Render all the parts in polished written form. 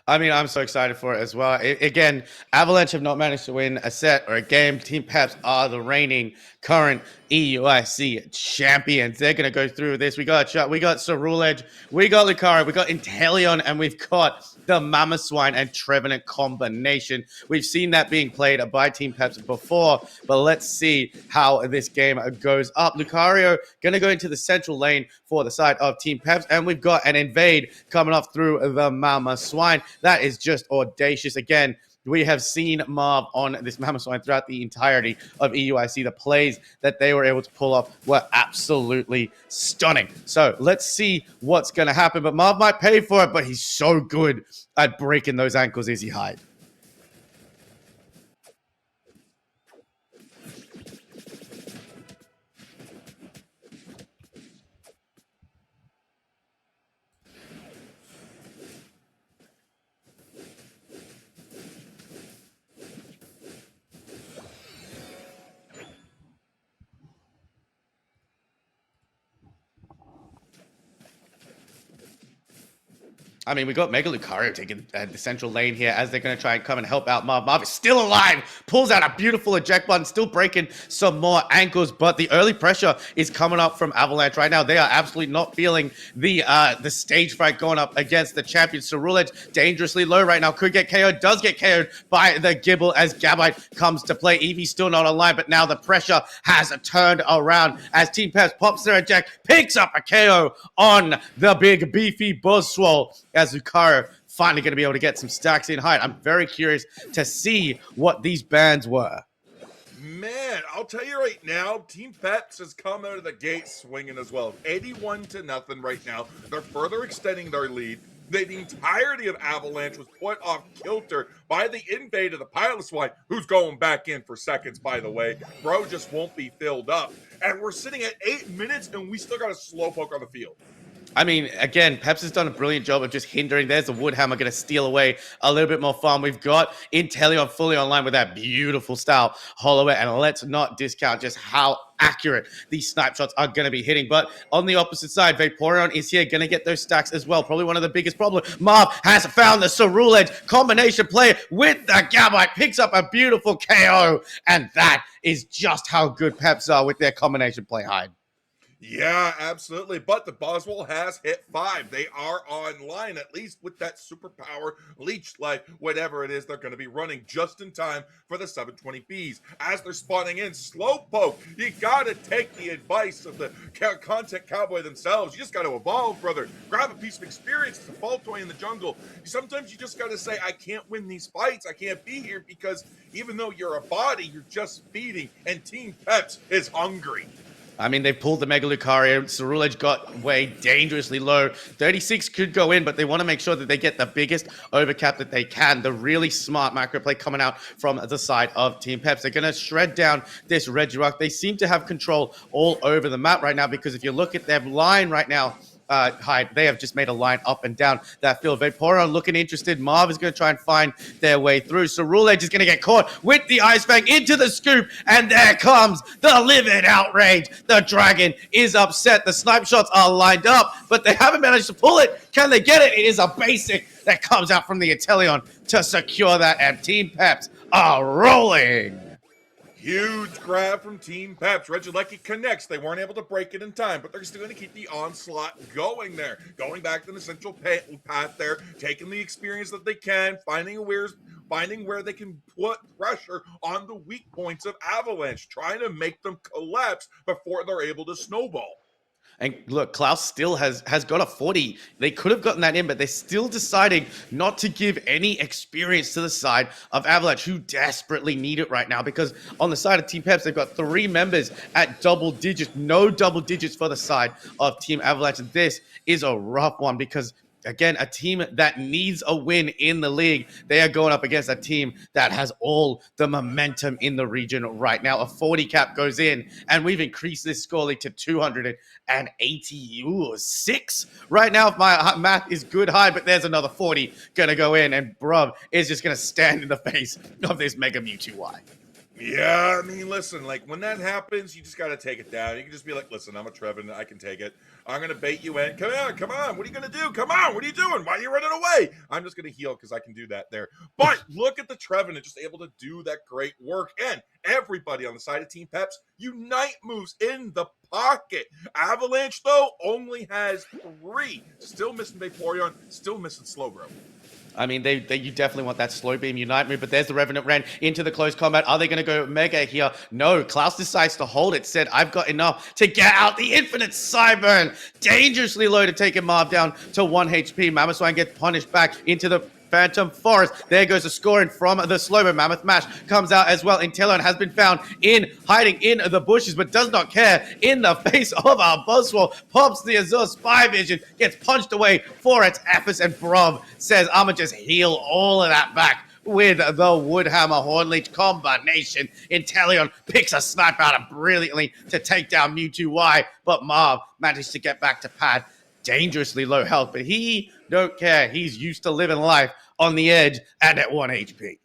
I mean, I'm so excited for it as well. Again, Avalanche have not managed to win a set or a game. Team Peps are the reigning current EUIC champions. They're going to go through this. We got Cerulege, we got Lucario, we got Inteleon, and we've got the Mamoswine and Trevenant combination. We've seen that being played by Team Peps before, but let's see how this game goes up. Lucario going to go into the central lane for the side of Team Peps, and we've got an invade coming up through the Mamoswine. That is just audacious. Again, we have seen Marv on this Mamoswine throughout the entirety of EUIC. The plays that they were able to pull off were absolutely stunning. So let's see what's going to happen. But Marv might pay for it, but he's so good at breaking those ankles as he hide. I mean, we got Mega Lucario taking the central lane here as they're going to try and come and help out Marv. Marv is still alive, pulls out a beautiful eject button, still breaking some more ankles, but the early pressure is coming up from Avalanche right now. They are absolutely not feeling the stage fright going up against the champion. Cerulege dangerously low right now, could get KO'd, does get KO'd by the Gibble as Gabite comes to play. Eevee's still not online, but now the pressure has turned around as Team Peps pops their eject, picks up a KO on the big beefy Buzzswole, as Lucario finally going to be able to get some stacks in height. I'm very curious to see what these bans were. Man, I'll tell you right now, Team Peps has come out of the gate swinging as well. 81-0 right now. They're further extending their lead. The entirety of Avalanche was put off kilter by the invade of the Piloswine, who's going back in for seconds, by the way. Bro just won't be filled up. And we're sitting at 8 minutes, and we still got a slowpoke on the field. I mean, again, Peps has done a brilliant job of just hindering. There's the Woodhammer going to steal away a little bit more farm. We've got Inteleon fully online with that beautiful style Holloway, and let's not discount just how accurate these snipe shots are going to be hitting. But on the opposite side, Vaporeon is here, going to get those stacks as well. Probably one of the biggest problems. Marv has found the Cerulege combination play with the Gabite, picks up a beautiful KO, and that is just how good Peps are with their combination play hide. Yeah, absolutely. But the Boswell has hit 5. They are online, at least with that superpower, leech life, whatever it is they're going to be running just in time for the 720Bs. As they're spawning in, Slowpoke, you got to take the advice of the content cowboy themselves. You just got to evolve, brother. Grab a piece of experience as a fall toy in the jungle. Sometimes you just got to say, I can't win these fights. I can't be here because even though you're a body, you're just feeding. And Team Peps is hungry. I mean, they've pulled the Mega Lucario. Cerulege got way dangerously low. 36 could go in, but they want to make sure that they get the biggest overcap that they can. The really smart macro play coming out from the side of Team Peps. They're going to shred down this Regirock. They seem to have control all over the map right now because if you look at their line right now, Hyde, they have just made a line up and down that field. Vaporeon looking interested. Marv is going to try and find their way through. Cerulege is going to get caught with the Ice Fang into the scoop, and there comes the livid outrage. The dragon is upset. The snipe shots are lined up, but they haven't managed to pull it. Can they get it? It is a basic that comes out from the Inteleon to secure that, and Team Peps are rolling. Huge grab from Team Peps. Regilecki connects. They weren't able to break it in time, but they're still going to keep the onslaught going there. Going back to the central path there, taking the experience that they can, finding where they can put pressure on the weak points of Avalanche, trying to make them collapse before they're able to snowball. And look, Klaus still has got a 40. They could have gotten that in, but they're still deciding not to give any experience to the side of Avalanche, who desperately need it right now. Because on the side of Team Peps, they've got 3 members at double digits. No double digits for the side of Team Avalanche. And this is a rough one because, again, a team that needs a win in the league. They are going up against a team that has all the momentum in the region right now. A 40 cap goes in, and we've increased this score lead to 286 right now. If my math is good high, but there's another 40 going to go in, and Bruv is just going to stand in the face of this Mega Mewtwo Y. Yeah, I mean, listen, like when that happens, you just got to take it down. You can just be like, listen, I'm a Trevin. I can take it. I'm going to bait you in. Come on, come on. What are you going to do? Come on. What are you doing? Why are you running away? I'm just going to heal because I can do that there. But look at the Trevin and just able to do that great work. And everybody on the side of Team Peps, unite moves in the pocket. Avalanche, though, only has 3. Still missing Vaporeon, still missing Slowbro. I mean, you definitely want that slow beam unite move, but there's the Revenant Ren into the close combat. Are they going to go Mega here? No, Klaus decides to hold it, said, I've got enough to get out the Infinite Cyburn. Dangerously low to take him down to 1 HP. Mammoth gets punished back into the Phantom Forest. There goes the scoring from the Slowbro. Mammoth Mash comes out as well. Inteleon has been found hiding in the bushes, but does not care. In the face of our Buzzwole, pops the Azure Spy Vision, gets punched away for its efforts, and Brov says, I'ma just heal all of that back with the Woodhammer Hornleech combination. Inteleon picks a sniper out brilliantly to take down Mewtwo, but Marv managed to get back to pad. Dangerously low health, but he don't care. He's used to living life on the edge and at 1 HP.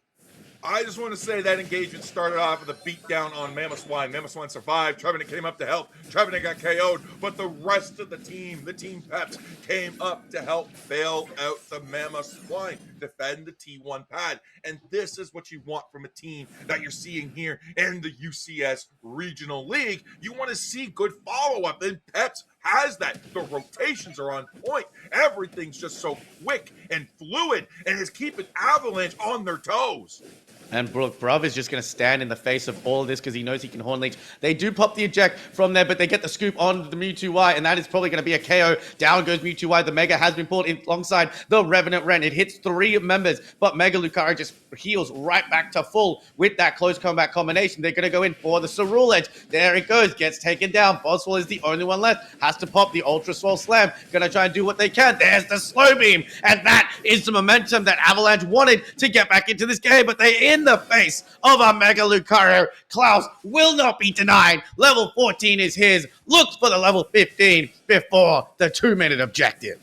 I just want to say that engagement started off with a beatdown on Mammoth Swine. Mammoth Swine survived. Trevenant came up to help. Trevenant got KO'd, but the rest of the Team Peps, came up to help bail out the Mammoth Swine, defend the T1 pad. And this is what you want from a team that you're seeing here in the UCS Regional League. You want to see good follow-up, and Peps has that. The rotations are on point. Everything's just so quick and fluid, and is keeping Avalanche on their toes. And Bruv is just going to stand in the face of all of this because he knows he can Horn Leech. They do pop the eject from there, but they get the scoop on the Mewtwo, and that is probably going to be a KO. Down goes Mewtwo. The Mega has been pulled in alongside the Revenant Ren. It hits 3 members, but Mega Lucario just heals right back to full with that close combat combination. They're going to go in for the Cerule Edge. There it goes. Gets taken down. Buzzwole is the only one left. Has to pop the Ultra Swole Slam. Going to try and do what they can. There's the Slow Beam, and that is the momentum that Avalanche wanted to get back into this game, but they in the face of a Mega Lucario. Klaus will not be denied. Level 14 is his. Looks for the level 15 before the 2-minute objective.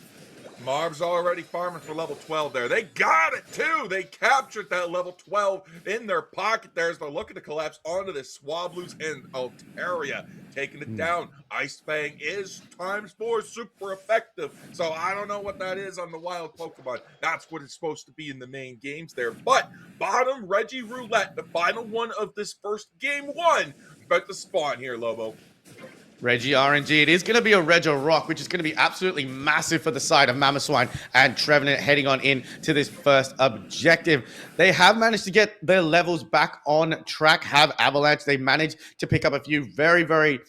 Marv's already farming for level 12 there. They got it too. They captured that level 12 in their pocket there as they're looking to collapse onto this Swablu's and Altaria, taking it down. Ice Fang is ×4 super effective. So I don't know what that is on the wild Pokemon. That's what it's supposed to be in the main games there. But bottom Reggie Roulette, the final one of this first game 1, about to spawn here, Lobo. Reggie RNG. It is going to be a Rego Rock, which is going to be absolutely massive for the side of Mamoswine and Trevenant heading on in to this first objective. They have managed to get their levels back on track, have Avalanche. They managed to pick up a few very, very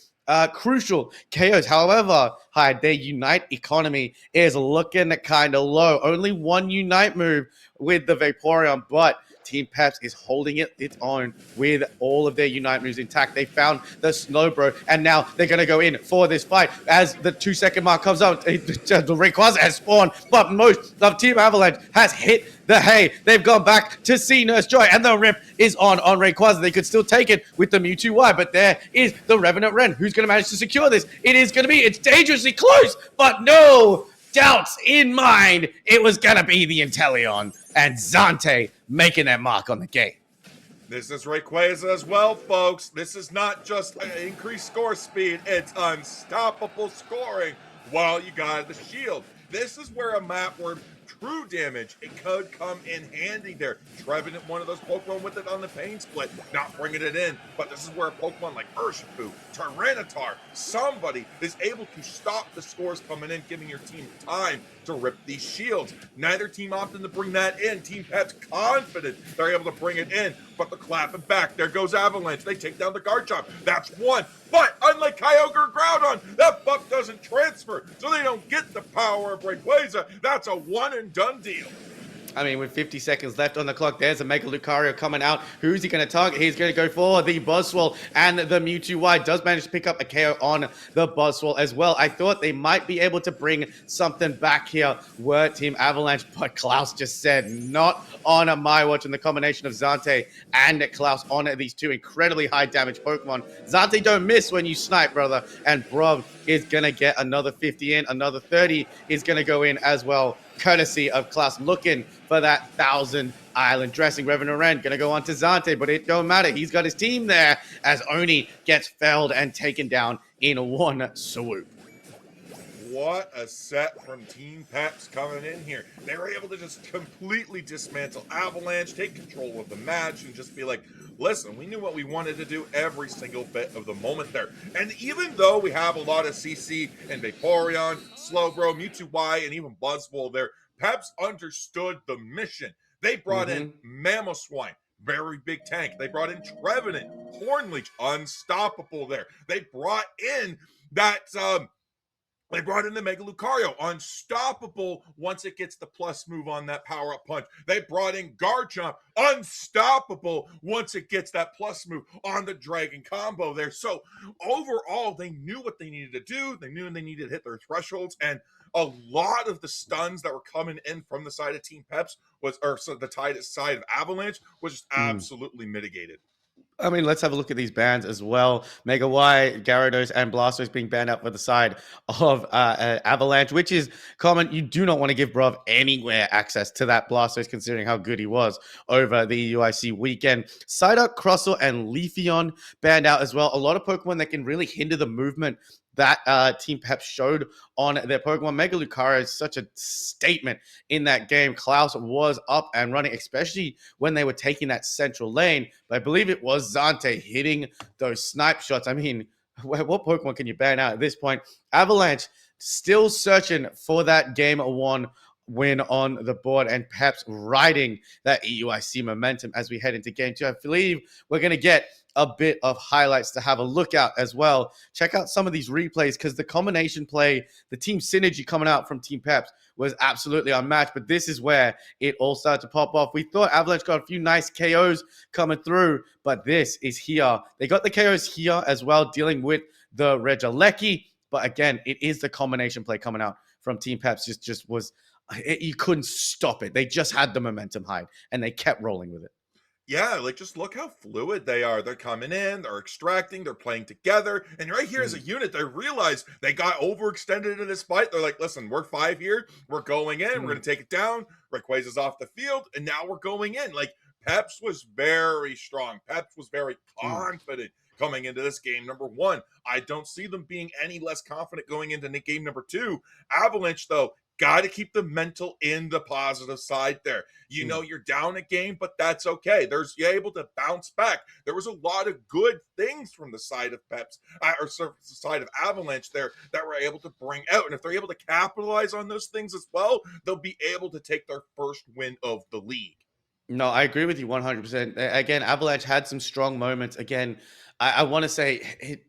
crucial KOs. However, their Unite economy is looking kind of low. Only 1 Unite move with the Vaporeon, but Team Peps is holding its own with all of their Unite moves intact. They found the Slowbro, and now they're going to go in for this fight. As the 2-second mark comes up, the Rayquaza has spawned, but most of Team Avalanche has hit the hay. They've gone back to see Nurse Joy, and the rip is on Rayquaza. They could still take it with the Mewtwo, but there is the Revenant Ren. Who's going to manage to secure this? It's dangerously close, but no doubts in mind. It was going to be the Inteleon and Zante making their mark on the game. This is Rayquaza as well, folks. This is not just increased score speed. It's unstoppable scoring while you got the shield. This is where a map where true damage, it could come in handy there. Trevenant, one of those Pokemon with it on the pain split, not bringing it in. But this is where a Pokemon like Urshifu, Tyranitar, somebody is able to stop the scores coming in, giving your team time to rip these shields. Neither team opting to bring that in. Team Peps confident they're able to bring it in, but the clapping back. There goes Avalanche. They take down the guard chop. That's 1. But unlike Kyogre or Groudon, that buff doesn't transfer, so they don't get the power of Rayquaza. That's a one-and-done deal. I mean, with 50 seconds left on the clock, there's a Mega Lucario coming out. Who's he going to target? He's going to go for the Buzzwole, and the Mewtwo does manage to pick up a KO on the Buzzwole as well. I thought they might be able to bring something back here, were Team Avalanche, but Klaus just said, not on my watch. And the combination of Zante and Klaus on these 2 incredibly high damage Pokemon. Zante don't miss when you snipe, brother, and Bruv is going to get another 50 in. Another 30 is going to go in as well, courtesy of Klaus, looking for that 1,000 island dressing. Revenant Ren going to go on to Zante, but it don't matter. He's got his team there as Oni gets felled and taken down in one swoop. What a set from Team Peps coming in here. They were able to just completely dismantle Avalanche, take control of the match, and just be like, listen, we knew what we wanted to do every single bit of the moment there. And even though we have a lot of CC and Vaporeon, Slowbro, Mewtwo Y, and even Buzzwole there, Peps understood the mission. They brought in Mamoswine, very big tank. They brought in Trevenant, Hornleech, unstoppable there. They brought in that they brought in the Mega Lucario, unstoppable once it gets the plus move on that power-up punch. They brought in Garchomp, unstoppable once it gets that plus move on the Dragon combo there. So overall, they knew what they needed to do. They knew they needed to hit their thresholds, and a lot of the stuns that were coming in from the side of Team Peps the side of Avalanche was just absolutely mitigated. I mean, let's have a look at these bans as well. Mega Y, Gyarados, and Blastoise being banned out for the side of Avalanche, which is common. You do not want to give Bruv anywhere access to that Blastoise, considering how good he was over the UIC weekend. Psyduck, Crustle, and Leafeon banned out as well. A lot of Pokemon that can really hinder the movement that Team Pep showed on their Pokemon. Mega Lucario is such a statement in that game. Klaus was up and running, especially when they were taking that central lane. But I believe it was Zante hitting those snipe shots. I mean, what Pokemon can you ban out at this point? Avalanche still searching for that game 1 win on the board, and Peps riding that EUIC momentum as we head into game 2. I believe we're going to get a bit of highlights to have a look at as well. Check out some of these replays, because the combination play, the team synergy coming out from Team Peps was absolutely unmatched, but this is where it all started to pop off. We thought Avalanche got a few nice KOs coming through, but this is here. They got the KOs here as well, dealing with the Regieleki, but again, it is the combination play coming out from Team Peps. Just was, you couldn't stop it. They just had the momentum high, and they kept rolling with it. Yeah, like just look how fluid they are. They're coming in, they're extracting, they're playing together. And right here as a unit, they realize they got overextended in this fight. They're like, listen, we're 5 here. We're going in. We're going to take it down. Rayquaza's off the field. And now we're going in. Like, Peps was very strong. Peps was very confident coming into this game number 1. I don't see them being any less confident going into game number 2. Avalanche, though, got to keep the mental in the positive side there. You know, you're down a game, but that's okay. You're able to bounce back. There was a lot of good things from the side of Peps, or the side of Avalanche there, that were able to bring out. And if they're able to capitalize on those things as well, they'll be able to take their first win of the league. No, I agree with you 100%. Again, Avalanche had some strong moments. Again, I want to say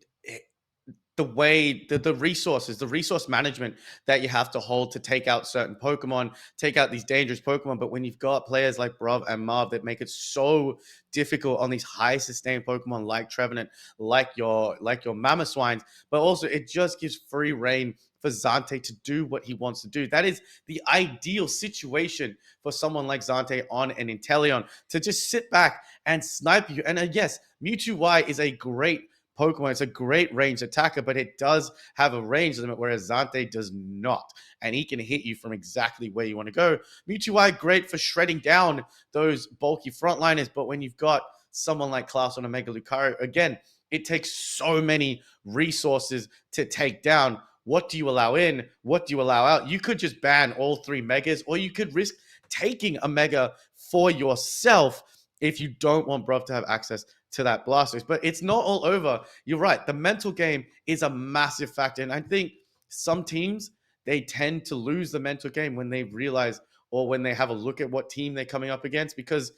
the way the resources, the resource management that you have to hold to take out certain Pokemon, take out these dangerous Pokemon. But when you've got players like Bruv and Marv that make it so difficult on these high sustained Pokemon like Trevenant, like your Mamoswines, but also it just gives free reign for Zante to do what he wants to do. That is the ideal situation for someone like Zante on an Inteleon, to just sit back and snipe you. And yes, Mewtwo Y is a great Pokemon. It's a great range attacker, but it does have a range limit, whereas Zante does not. And he can hit you from exactly where you want to go. Mewtwo Y, great for shredding down those bulky frontliners, but when you've got someone like Klaus on a Mega Lucario, again, it takes so many resources to take down. What do you allow in? What do you allow out? You could just ban all 3 Megas, or you could risk taking a Mega for yourself if you don't want Bruv to have access to that Blastoise. But it's not all over. You're right. The mental game is a massive factor. And I think some teams, they tend to lose the mental game when they realize, or when they have a look at what team they're coming up against. Because,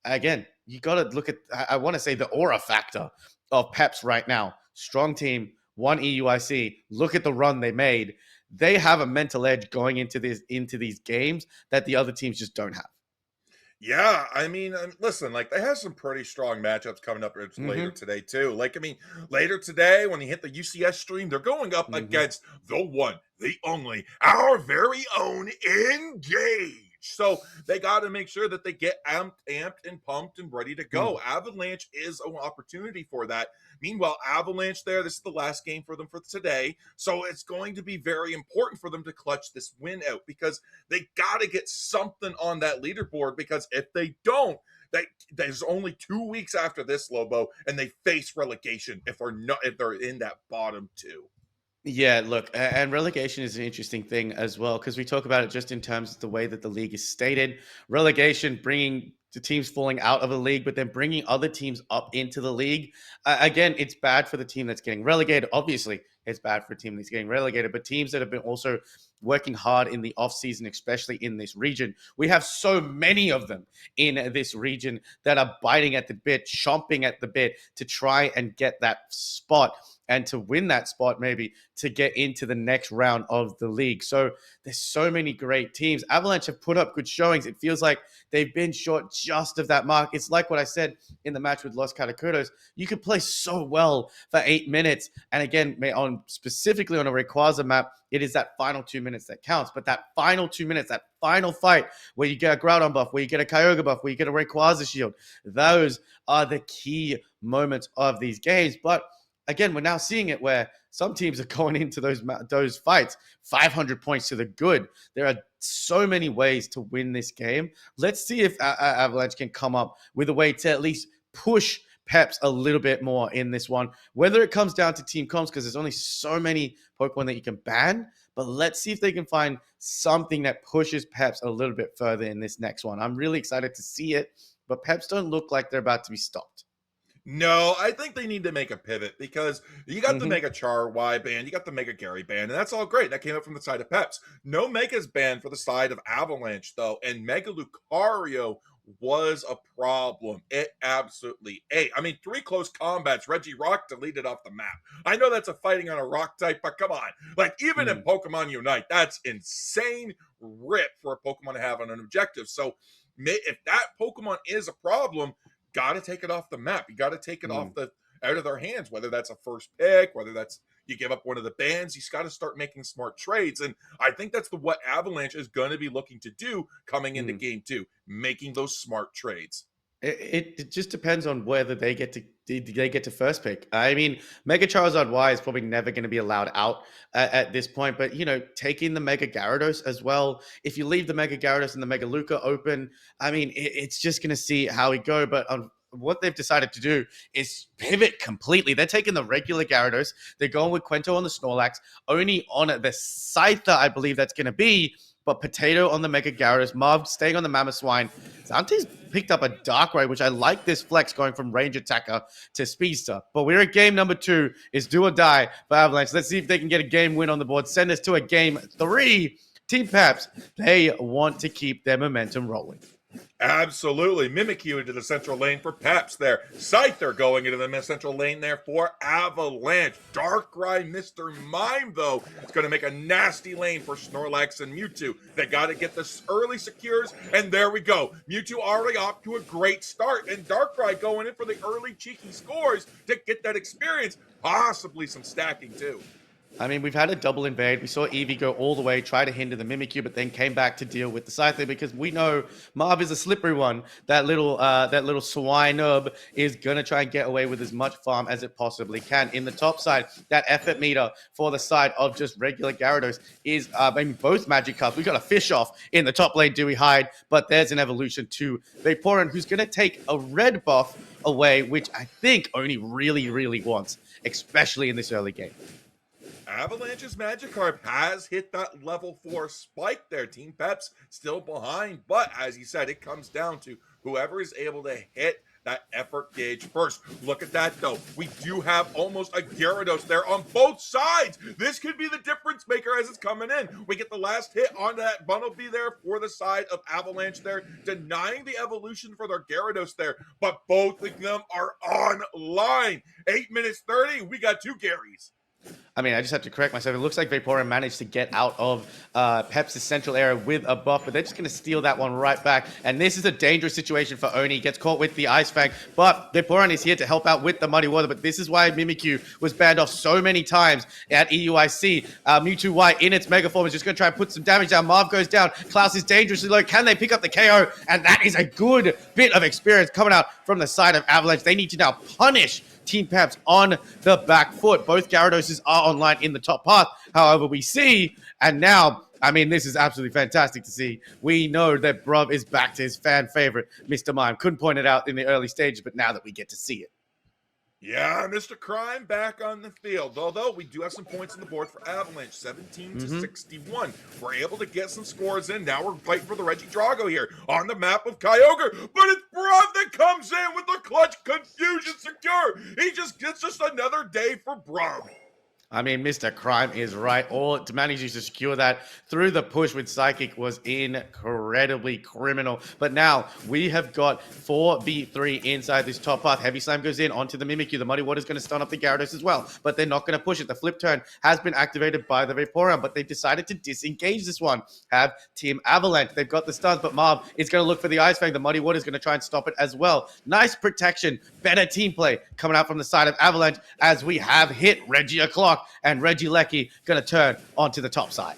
again, you got to look at, I want to say, the aura factor of Peps right now. Strong team, 1 EUIC. Look at the run they made. They have a mental edge going into these games that the other teams just don't have. Yeah, I mean, listen, like, they have some pretty strong matchups coming up later today, too. Like, I mean, later today, when you hit the UCS stream, they're going up against the one, the only, our very own ENGAGE. So they got to make sure that they get amped and pumped and ready to go. Avalanche is an opportunity for that. Meanwhile, Avalanche there, this is the last game for them for today. So it's going to be very important for them to clutch this win out because they got to get something on that leaderboard, because if they don't, there's only 2 weeks after this, Lobo, and they face relegation if they're in that bottom two. Yeah, look, and relegation is an interesting thing as well because we talk about it just in terms of the way that the league is stated. Relegation bringing the teams falling out of the league, but then bringing other teams up into the league. Again, it's bad for the team that's getting relegated. Obviously, it's bad for a team that's getting relegated, but teams that have been also working hard in the off season, especially in this region. We have so many of them in this region that are biting at the bit, chomping at the bit to try and get that spot and to win that spot, maybe to get into the next round of the league. So there's so many great teams. Avalanche have put up good showings. It feels like they've been short just of that mark. It's like what I said in the match with Los Catacudos. You could play so well for 8 minutes. And again, specifically on a Rayquaza map, it is that final 2 minutes that counts. But that final 2 minutes, that final fight where you get a Groudon buff, where you get a Kyogre buff, where you get a Rayquaza shield, those are the key moments of these games. But again, we're now seeing it where some teams are going into those fights 500 points to the good. There are so many ways to win this game. Let's see if Avalanche can come up with a way to at least push Peps a little bit more in this one. Whether it comes down to team comps, because there's only so many Pokemon that you can ban, but let's see if they can find something that pushes Peps a little bit further in this next one. I'm really excited to see it, but Peps don't look like they're about to be stopped. No, I think they need to make a pivot because you got the Mega Char Y ban, you got the Mega Gary ban, and that's all great. That came up from the side of Peps. No Megas ban for the side of Avalanche, though, and Mega Lucario was a problem. It absolutely ate. I mean, 3 close combats, Reggie Rock deleted off the map. I know that's a fighting on a rock type, but come on. Like, even in Pokemon Unite, that's insane rip for a Pokemon to have on an objective. So, if that Pokemon is a problem, got to take it off the map. You got to take it off out of their hands, whether that's a first pick, whether that's you give up one of the bans. You got to start making smart trades. And I think that's what Avalanche is going to be looking to do coming into game 2, making those smart trades. It just depends on whether they get to first pick. I mean, Mega Charizard Y is probably never going to be allowed out at this point, but taking the Mega Gyarados as well. If you leave the Mega Gyarados and the Mega Luca open, I mean, it's just going to see how we go. But what they've decided to do is pivot completely. They're taking the regular Gyarados. They're going with Quento on the Snorlax, only on the Scyther, I believe that's going to be. But Potato on the Mega Gyarados, Marv staying on the Mamoswine. Zante's picked up a Darkrai, which I like this flex going from Range Attacker to Speedster. But we're at game number 2. It's do or die for Avalanche. Let's see if they can get a game win on the board. Send us to a game 3. Team Peps, they want to keep their momentum rolling. Absolutely. Mimikyu into the central lane for Peps there. Scyther going into the central lane there for Avalanche. Darkrai Mr. Mime, though, is going to make a nasty lane for Snorlax and Mewtwo. They got to get this early secures, and there we go. Mewtwo already off to a great start, and Darkrai going in for the early cheeky scores to get that experience. Possibly some stacking, too. I mean, we've had a double invade. We saw Eevee go all the way, try to hinder the Mimikyu, but then came back to deal with the Scyther because we know Marv is a slippery one. That little swine nub is gonna try and get away with as much farm as it possibly can. In the top side, that effort meter for the side of just regular Gyarados is, both Magikarps. We got a fish off in the top lane. Do we hide? But there's an evolution to Vaporeon, who's gonna take a red buff away, which I think Oni really, really wants, especially in this early game. Avalanche's Magikarp has hit that level 4 spike there. Team Peps still behind, but as you said, it comes down to whoever is able to hit that effort gauge first. Look at that, though. We do have almost a Gyarados there on both sides. This could be the difference maker as it's coming in. We get the last hit on that Bunnelby there for the side of Avalanche there, denying the evolution for their Gyarados there, but both of them are online. 8 minutes 30, we got 2 Garys. I mean, I just have to correct myself. It looks like Vaporeon managed to get out of Peps' central area with a buff, but they're just going to steal that one right back. And this is a dangerous situation for Oni. He gets caught with the Ice Fang, but Vaporeon is here to help out with the Muddy Water. But this is why Mimikyu was banned off so many times at EUIC. Mewtwo Y in its Mega Form is just going to try and put some damage down. Marv goes down. Klaus is dangerously low. Can they pick up the KO? And that is a good bit of experience coming out from the side of Avalanche. They need to now punish Team Peps on the back foot. Both Gyarados are online in the top path. However, we see, and now, I mean, this is absolutely fantastic to see. We know that Bruv is back to his fan favorite, Mr. Mime. Couldn't point it out in the early stages, but now that we get to see it. Yeah, Mr. Crime back on the field. Although we do have some points on the board for Avalanche, 17 to 61. We're able to get some scores in. Now we're fighting for the Regidrago here on the map of Kyogre. But it's Bruv that comes in with the clutch confusion secure. It's just another day for Bruv. I mean, Mr. Crime is right. All to manage to secure that through the push with Psychic was incredibly criminal. But now we have got 4v3 inside this top path. Heavy Slam goes in onto the Mimikyu. The Muddy Water is going to stun up the Gyarados as well, but they're not going to push it. The flip turn has been activated by the Vaporeon, but they've decided to disengage this one. Have Team Avalanche. They've got the stuns, but Marv is going to look for the Ice Fang. The Muddy Water is going to try and stop it as well. Nice protection. Better team play coming out from the side of Avalanche as we have hit Reggie O'Clock. And Regieleki going to turn onto the top side.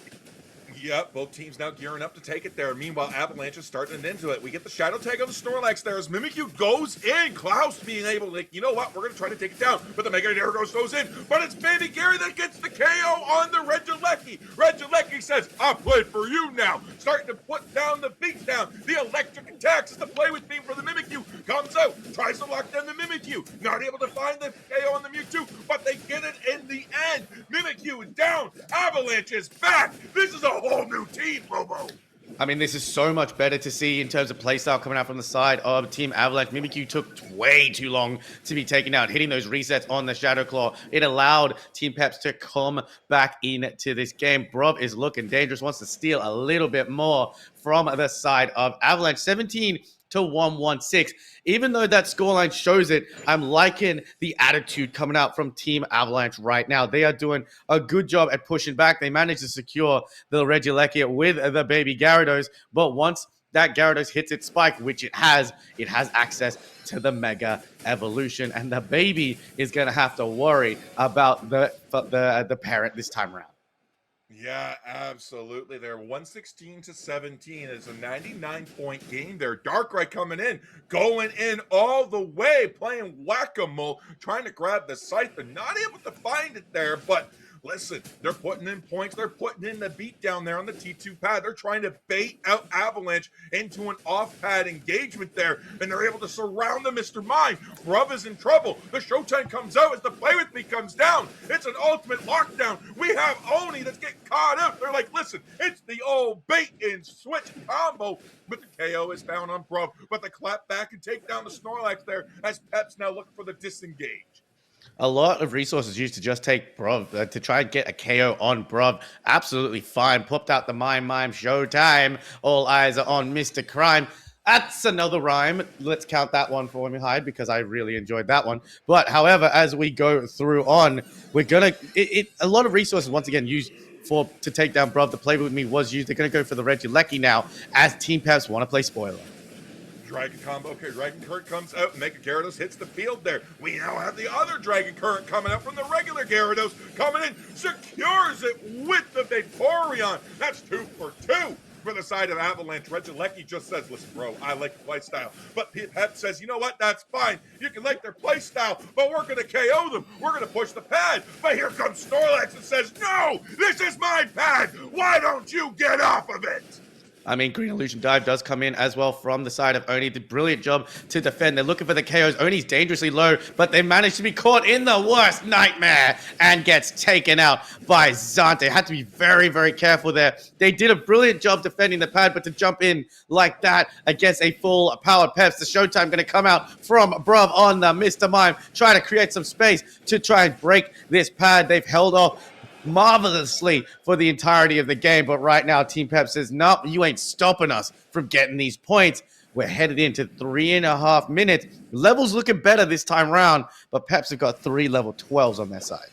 Yep, both teams now gearing up to take it there. Meanwhile, Avalanche is starting into it. We get the Shadow Tag on the Snorlax there as Mimikyu goes in. Klaus being able to, like, you know what? We're going to try to take it down. But the Mega Gyarados goes in. But it's Baby Gary that gets the KO on the Regieleki. Regieleki says, I play for you now. Starting to put down the beat down. The electric attacks is the play with me for the Mimikyu. Comes out, tries to lock down the Mimikyu. Not able to find the KO on the Mewtwo, but they get it in the end. Mimikyu is down. Avalanche is back. This is a whole new team, Robo. I mean, this is so much better to see in terms of playstyle coming out from the side of Team Avalanche. Mimikyu took way too long to be taken out. Hitting those resets on the Shadow Claw, it allowed Team Peps to come back into this game. Bruv is looking dangerous, wants to steal a little bit more from the side of Avalanche. 17 to 116. Even though that scoreline shows it, I'm liking the attitude coming out from Team Avalanche right now. They are doing a good job at pushing back. They managed to secure the Regieleki with the baby Gyarados, but once that Gyarados hits its spike, which it has access to the Mega Evolution, and the baby is going to have to worry about the parent this time around. Yeah, absolutely. They're 116 to 17. It's a 99-point game there. Darkrai coming in, going in all the way, playing whack-a-mole, trying to grab the scythe, but not able to find it there. But listen, they're putting in points. They're putting in the beat down there on the T2 pad. They're trying to bait out Avalanche into an off-pad engagement there, and they're able to surround the Mr. Mime. Bruv is in trouble. The Showtime comes out as the Play With Me comes down. It's an ultimate lockdown. We have Oni that's getting caught up. They're like, listen, it's the old bait and switch combo. But the KO is found on Bruv. But the clap back and take down the Snorlax there as Peps now looking for the disengage. A lot of resources used to just take Bruv, to try and get a KO on Bruv. Absolutely fine. Popped out the Mime Showtime. All eyes are on Mr. Crime. That's another rhyme. Let's count that one for me, Hyde, because I really enjoyed that one. But however, as we go through on, we're going to... a lot of resources, once again, used to take down Bruv. The Play With Me was used. They're going to go for the Regieleki now as Team Peps want to play spoiler. Dragon combo. Okay, Dragon Current comes out. Mega Gyarados hits the field there. We now have the other Dragon Current coming out from the regular Gyarados. Coming in, secures it with the Vaporeon. That's 2 for 2 for the side of Avalanche. Regieleki just says, listen, bro, I like the playstyle. But Pep says, you know what? That's fine. You can like their playstyle, but we're going to KO them. We're going to push the pad. But here comes Snorlax and says, no, this is my pad. Why don't you get off of it? I mean, Green Illusion Dive does come in as well from the side of Oni. Did a brilliant job to defend. They're looking for the KOs. Oni's dangerously low, but they managed to be caught in the worst nightmare and gets taken out by Zante. Had to be very, very careful there. They did a brilliant job defending the pad, but to jump in like that against a full powered Peps, the Showtime going to come out from Bruv on the Mr. Mime, trying to create some space to try and break this pad. They've held off marvelously for the entirety of the game, but right now Team Pep says, nope, you ain't stopping us from getting these points. We're headed into 3.5 minutes. Levels looking better this time round, but Peps have got 3 level 12s on their side.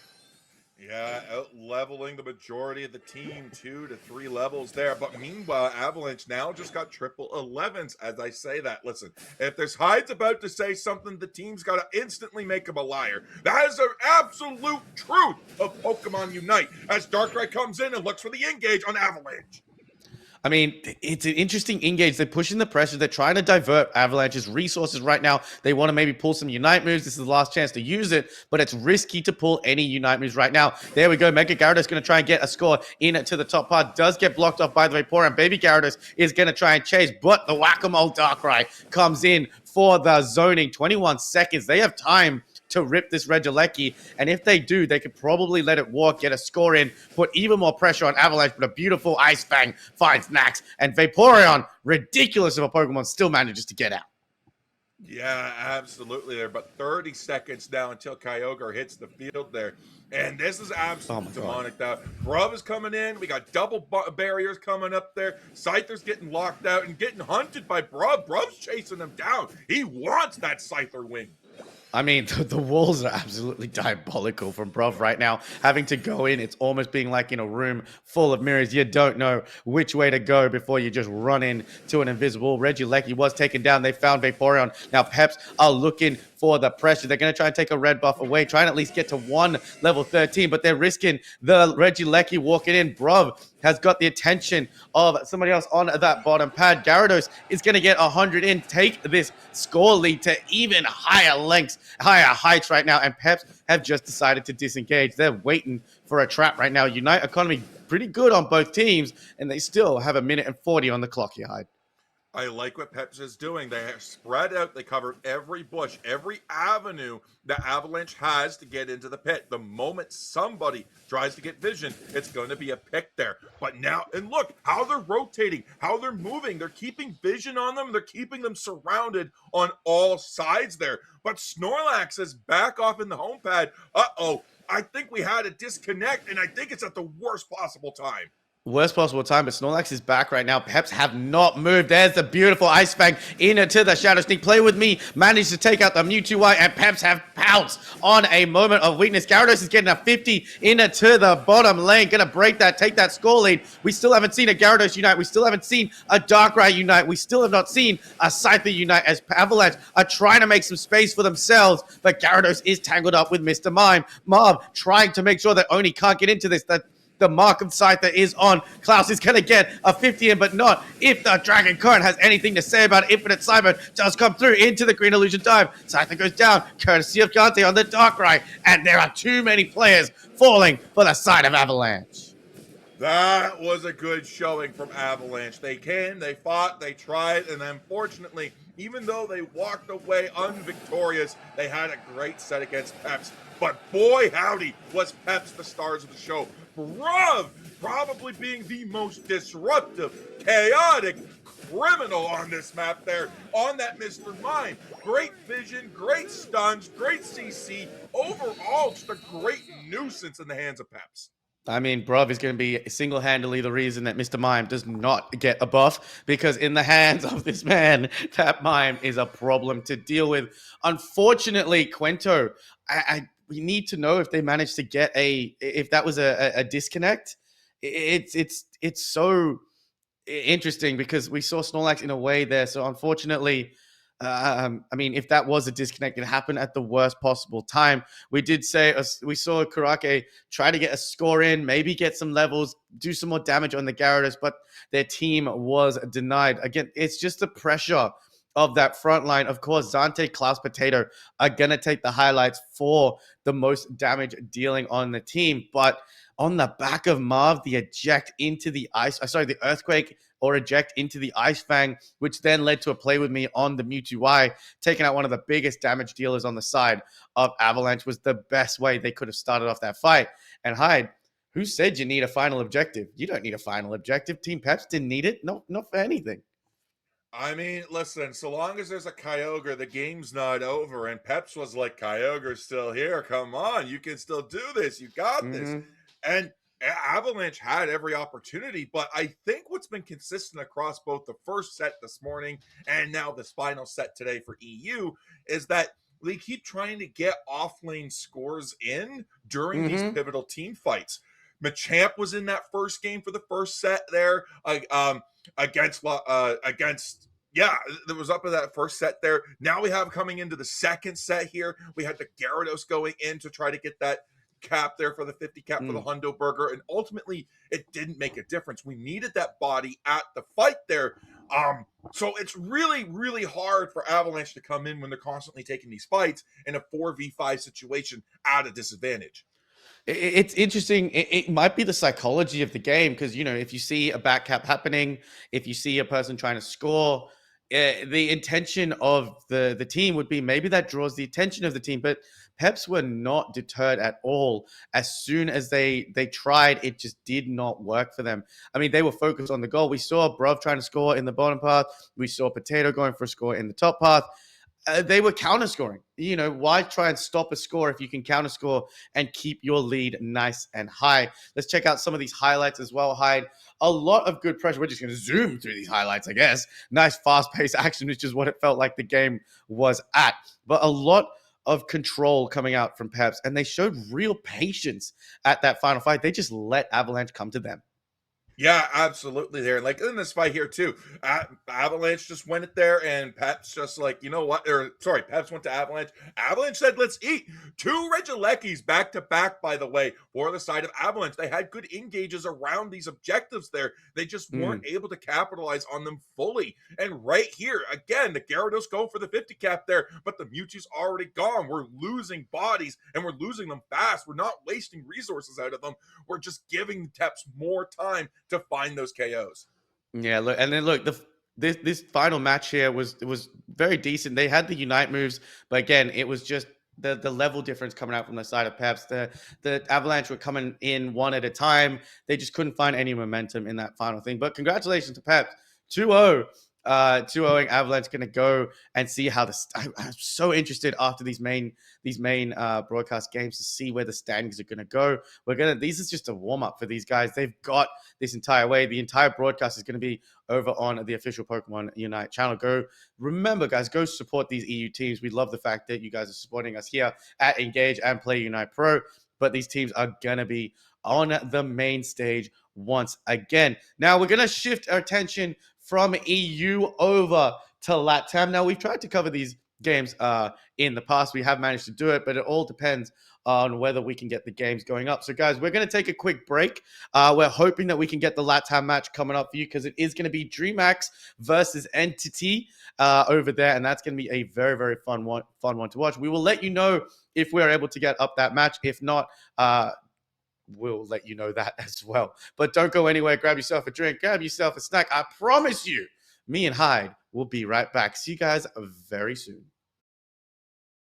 Yeah, out leveling the majority of the team 2 to 3 levels there. But meanwhile, Avalanche now just got triple 11s as I say that. Listen, if there's Hyde's about to say something, the team's got to instantly make him a liar. That is the absolute truth of Pokemon Unite as Darkrai comes in and looks for the engage on Avalanche. I mean, it's an interesting engage. They're pushing the pressure. They're trying to divert Avalanche's resources right now. They want to maybe pull some Unite moves. This is the last chance to use it, but it's risky to pull any Unite moves right now. There we go. Mega Gyarados going to try and get a score in to the top part. Does get blocked off by the Vaporeon. Baby Gyarados is going to try and chase, but the Whack-A-Mole Darkrai comes in for the zoning. 21 seconds. They have time to rip this Regieleki, and if they do, they could probably let it walk, get a score in, put even more pressure on Avalanche, but a beautiful Ice Fang finds Nax, and Vaporeon, ridiculous of a Pokemon, still manages to get out. Yeah, absolutely there. But 30 seconds now until Kyogre hits the field there. And this is absolutely demonic now. Bruv is coming in. We got double barriers coming up there. Scyther's getting locked out and getting hunted by Bruv. Bruv's chasing him down. He wants that Scyther wing. I mean, the walls are absolutely diabolical from Bruv right now. Having to go in, it's almost being like in a room full of mirrors. You don't know which way to go before you just run into an invisible. Regieleki was taken down. They found Vaporeon. Now Peps are looking for the pressure. They're going to try and take a red buff away, trying to at least get to one level 13, but they're risking the Regieleki walking in. Bruv has got the attention of somebody else on that bottom pad. Gyarados is going to get 100 in, take this score lead to even higher lengths, higher heights right now, and Peps have just decided to disengage. They're waiting for a trap right now. Unite economy pretty good on both teams, and they still have 1:40 on the clock here, Hyde. I like what Peps is doing. They have spread out. They covered every bush, every avenue that Avalanche has to get into the pit. The moment somebody tries to get vision, it's going to be a pick there. But now, and look how they're rotating, how they're moving. They're keeping vision on them. They're keeping them surrounded on all sides there. But Snorlax is back off in the home pad. Uh-oh. I think we had a disconnect, and I think it's at the worst possible time. Worst possible time, but Snorlax is back right now. Peps have not moved. There's the beautiful Ice Fang into the Shadow Sneak. Play with me. Managed to take out the Mewtwo, and Peps have pounced on a moment of weakness. Gyarados is getting a 50 into the bottom lane. Gonna break that, take that score lead. We still haven't seen a Gyarados unite. We still haven't seen a Darkrai unite. We still have not seen a Scyther unite as Avalanche are trying to make some space for themselves, but Gyarados is tangled up with Mr. Mime. Marv trying to make sure that Oni can't get into this. The mark of Scyther is on. Klaus is going to get a 50 in, but not if the Dragon Current has anything to say about it. Infinite Cyber does come through into the Green Illusion dive. Scyther goes down, courtesy of Gante on the Darkrai, and there are too many players falling for the side of Avalanche. That was a good showing from Avalanche. They came, they fought, they tried, and unfortunately, even though they walked away unvictorious, they had a great set against Peps. But boy, howdy, was Peps the stars of the show. Bruv probably being the most disruptive, chaotic, criminal on this map there, on that Mr. Mime. Great vision, great stuns, great CC. Overall, just a great nuisance in the hands of Peps. I mean, Bruv is going to be single-handedly the reason that Mr. Mime does not get a buff, because in the hands of this man, that Mime is a problem to deal with. Unfortunately, Quento, we need to know if they managed to get if that was a disconnect. It's so interesting because we saw Snorlax in a way there. So unfortunately, I mean, if that was a disconnect, it happened at the worst possible time. We did say we saw Karake try to get a score in, maybe get some levels, do some more damage on the Gyarados, but their team was denied. Again, it's just the pressure of that front line. Of course, Zante, Klaus, Potato are going to take the highlights for the most damage dealing on the team. But on the back of Marv, the eject into the the Earthquake or eject into the Ice Fang, which then led to a play with me on the Mewtwo, taking out one of the biggest damage dealers on the side of Avalanche, was the best way they could have started off that fight. And Hyde, who said you need a final objective? You don't need a final objective. Team Peps didn't need it. No, not for anything. I mean, listen, so long as there's a Kyogre, the game's not over. And Peps was like, Kyogre's still here. Come on, you can still do this. You got this. And Avalanche had every opportunity, but I think what's been consistent across both the first set this morning and now this final set today for EU is that they keep trying to get off lane scores in during these Mm-hmm. pivotal team fights. Machamp was in that first game for the first set there, against yeah, that was up in that first set there. Now we have coming into the second set here. We had the Gyarados going in to try to get that cap there for the 50 cap for the Hundo Burger, and ultimately it didn't make a difference. We needed that body at the fight there. So it's really, really hard for Avalanche to come in when they're constantly taking these fights in a 4v5 situation at a disadvantage. It's interesting. It might be the psychology of the game because, you know, if you see a back cap happening, if you see a person trying to score, the intention of the team would be maybe that draws the attention of the team. But Peps were not deterred at all. As soon as they tried, it just did not work for them. I mean, they were focused on the goal. We saw Brov trying to score in the bottom path. We saw Potato going for a score in the top path. They were counter scoring. You know, why try and stop a score if you can counter score and keep your lead nice and high? Let's check out some of these highlights as well, Hyde. A lot of good pressure. We're just going to zoom through these highlights, I guess. Nice fast paced action, which is what it felt like the game was at. But a lot of control coming out from Peps, and they showed real patience at that final fight. They just let Avalanche come to them. Yeah, absolutely. There, like in this fight here too, Avalanche just went it there, and Peps just like, you know what? Or sorry, Peps went to Avalanche. Avalanche said, "Let's eat." Two Regielekis back to back. By the way, for the side of Avalanche, they had good engages around these objectives. There, they just weren't able to capitalize on them fully. And right here, again, the Gyarados go for the 50 cap there, but the Mewtwo's already gone. We're losing bodies, and we're losing them fast. We're not wasting resources out of them. We're just giving Teps more time to find those KOs. Yeah, look, and then look, this final match here was very decent. They had the unite moves, but again, it was just the level difference coming out from the side of Peps. The Avalanche were coming in one at a time. They just couldn't find any momentum in that final thing. But congratulations to Peps, 2-0. 2-0ing Avalanche going to go and see how I'm so interested after these main broadcast games to see where the standings are going to go. These is just a warm up for these guys. They've got this entire way. The entire broadcast is going to be over on the official Pokemon Unite channel. Remember, guys, go support these EU teams. We love the fact that you guys are supporting us here at Engage and Play Unite Pro. But these teams are going to be on the main stage once again. Now we're going to shift our attention from EU over to LATAM. Now we've tried to cover these games in the past. We have managed to do it, but it all depends on whether we can get the games going up. So guys, we're going to take a quick break. We're hoping that we can get the LATAM match coming up for you because it is going to be DreamHack versus Entity over there, and that's going to be a very, very fun one to watch. We will let you know if we're able to get up that match. If not, we'll let you know that as well. But don't go anywhere. Grab yourself a drink, grab yourself a snack. I promise you, me and Hyde will be right back. See you guys very soon.